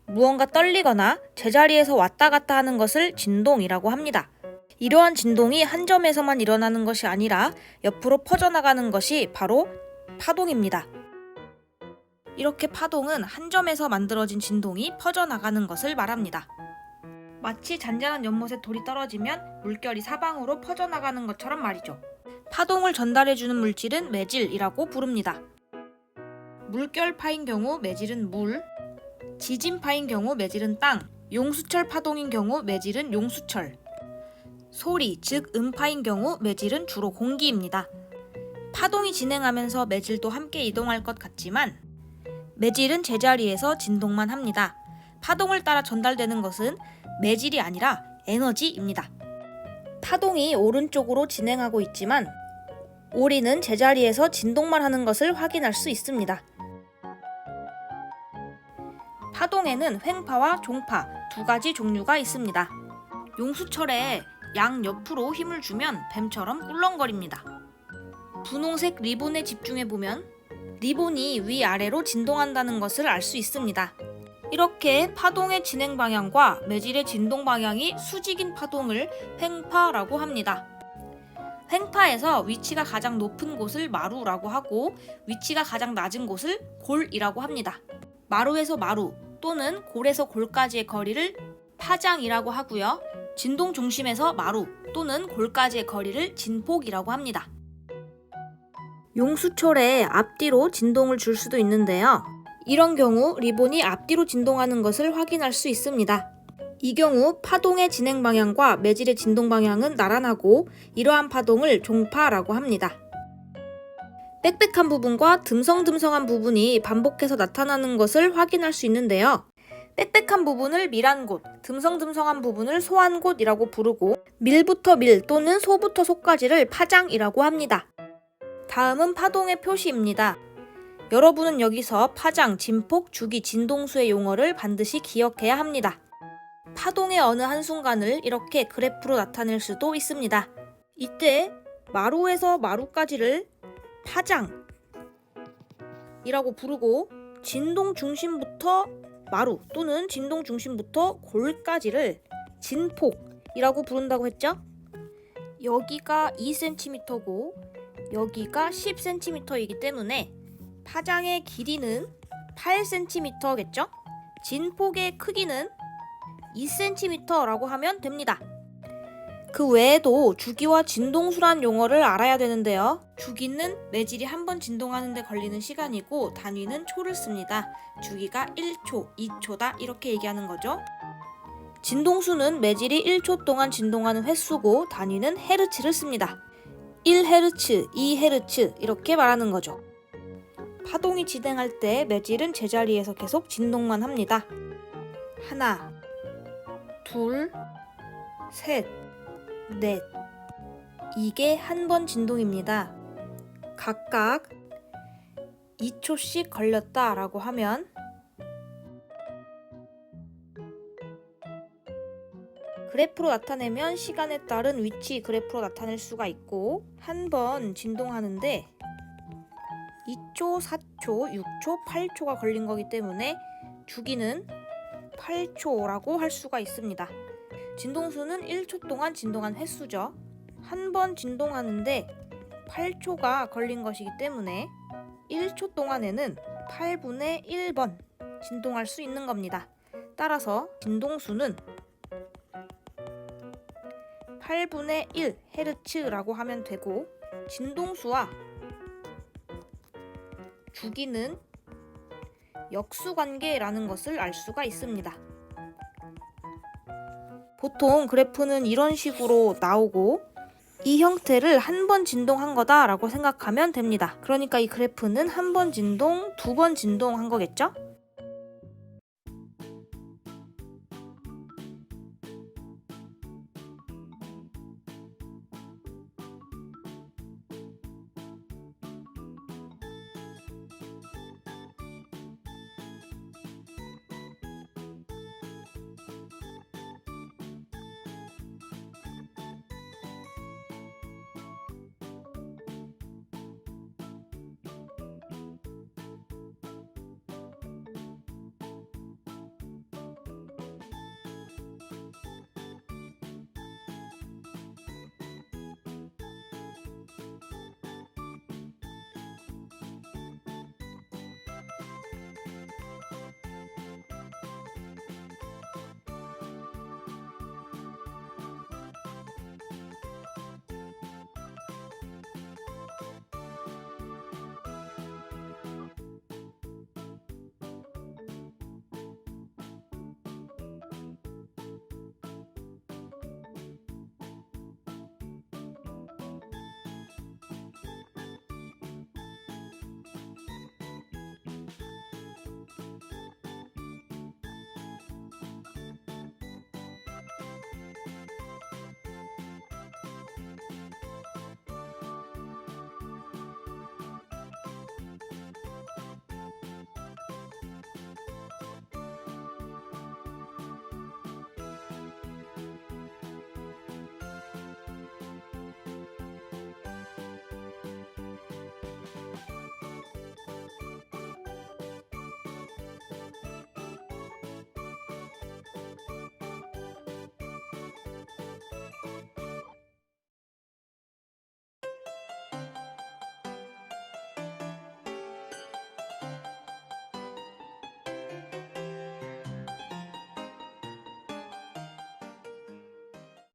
무언가 떨리거나 제자리에서 왔다 갔다 하는 것을 진동이라고 합니다. 이러한 진동이 한 점에서만 일어나는 것이 아니라 옆으로 퍼져나가는 것이 바로 파동입니다. 이렇게 파동은 한 점에서 만들어진 진동이 퍼져나가는 것을 말합니다. 마치 잔잔한 연못에 돌이 떨어지면 물결이 사방으로 퍼져나가는 것처럼 말이죠. 파동을 전달해주는 물질은 매질이라고 부릅니다. 물결파인 경우 매질은 물, 지진파인 경우 매질은 땅, 용수철 파동인 경우 매질은 용수철, 소리 즉 음파인 경우 매질은 주로 공기입니다. 파동이 진행하면서 매질도 함께 이동할 것 같지만 매질은 제자리에서 진동만 합니다. 파동을 따라 전달되는 것은 매질이 아니라 에너지입니다. 파동이 오른쪽으로 진행하고 있지만 오리는 제자리에서 진동만 하는 것을 확인할 수 있습니다. 파동에는 횡파와 종파 두 가지 종류가 있습니다. 용수철에 양옆으로 힘을 주면 뱀처럼 꿀렁거립니다. 분홍색 리본에 집중해보면 리본이 위아래로 진동한다는 것을 알 수 있습니다. 이렇게 파동의 진행 방향과 매질의 진동 방향이 수직인 파동을 횡파라고 합니다. 횡파에서 위치가 가장 높은 곳을 마루라고 하고 위치가 가장 낮은 곳을 골이라고 합니다. 마루에서 마루 또는 골에서 골까지의 거리를 파장이라고 하고요. 진동 중심에서 마루 또는 골까지의 거리를 진폭이라고 합니다. 용수철에 앞뒤로 진동을 줄 수도 있는데요. 이런 경우 리본이 앞뒤로 진동하는 것을 확인할 수 있습니다. 이 경우 파동의 진행 방향과 매질의 진동 방향은 나란하고 이러한 파동을 종파라고 합니다. 빽빽한 부분과 듬성듬성한 부분이 반복해서 나타나는 것을 확인할 수 있는데요. 빽빽한 부분을 밀한 곳, 듬성듬성한 부분을 소한 곳이라고 부르고 밀부터 밀 또는 소부터 소까지를 파장이라고 합니다. 다음은 파동의 표시입니다. 여러분은 여기서 파장, 진폭, 주기, 진동수의 용어를 반드시 기억해야 합니다. 파동의 어느 한순간을 이렇게 그래프로 나타낼 수도 있습니다. 이때 마루에서 마루까지를 파장이라고 부르고 진동 중심부터 마루 또는 진동 중심부터 골까지를 진폭이라고 부른다고 했죠? 여기가 2cm고 여기가 10cm이기 때문에 파장의 길이는 8cm겠죠? 진폭의 크기는 2cm라고 하면 됩니다. 그 외에도 주기와 진동수란 용어를 알아야 되는데요. 주기는 매질이 한 번 진동하는 데 걸리는 시간이고 단위는 초를 씁니다. 주기가 1초, 2초다 이렇게 얘기하는 거죠. 진동수는 매질이 1초 동안 진동하는 횟수고 단위는 헤르츠를 씁니다. 1Hz, 2Hz 이렇게 말하는 거죠. 파동이 진행할 때 매질은 제자리에서 계속 진동만 합니다. 하나, 둘, 셋, 넷. 이게 한 번 진동입니다. 각각 2초씩 걸렸다 라고 하면 그래프로 나타내면 시간에 따른 위치 그래프로 나타낼 수가 있고 한 번 진동하는데 2초, 4초, 6초, 8초가 걸린 거기 때문에 주기는 8초라고 할 수가 있습니다. 진동수는 1초 동안 진동한 횟수죠. 한 번 진동하는데 8초가 걸린 것이기 때문에 1초 동안에는 8분의 1번 진동할 수 있는 겁니다. 따라서 진동수는 8분의 1 헤르츠라고 하면 되고 진동수와 주기는 역수관계라는 것을 알 수가 있습니다. 보통 그래프는 이런 식으로 나오고 이 형태를 한 번 진동한 거다 라고 생각하면 됩니다. 그러니까 이 그래프는 한 번 진동, 두 번 진동한 거겠죠?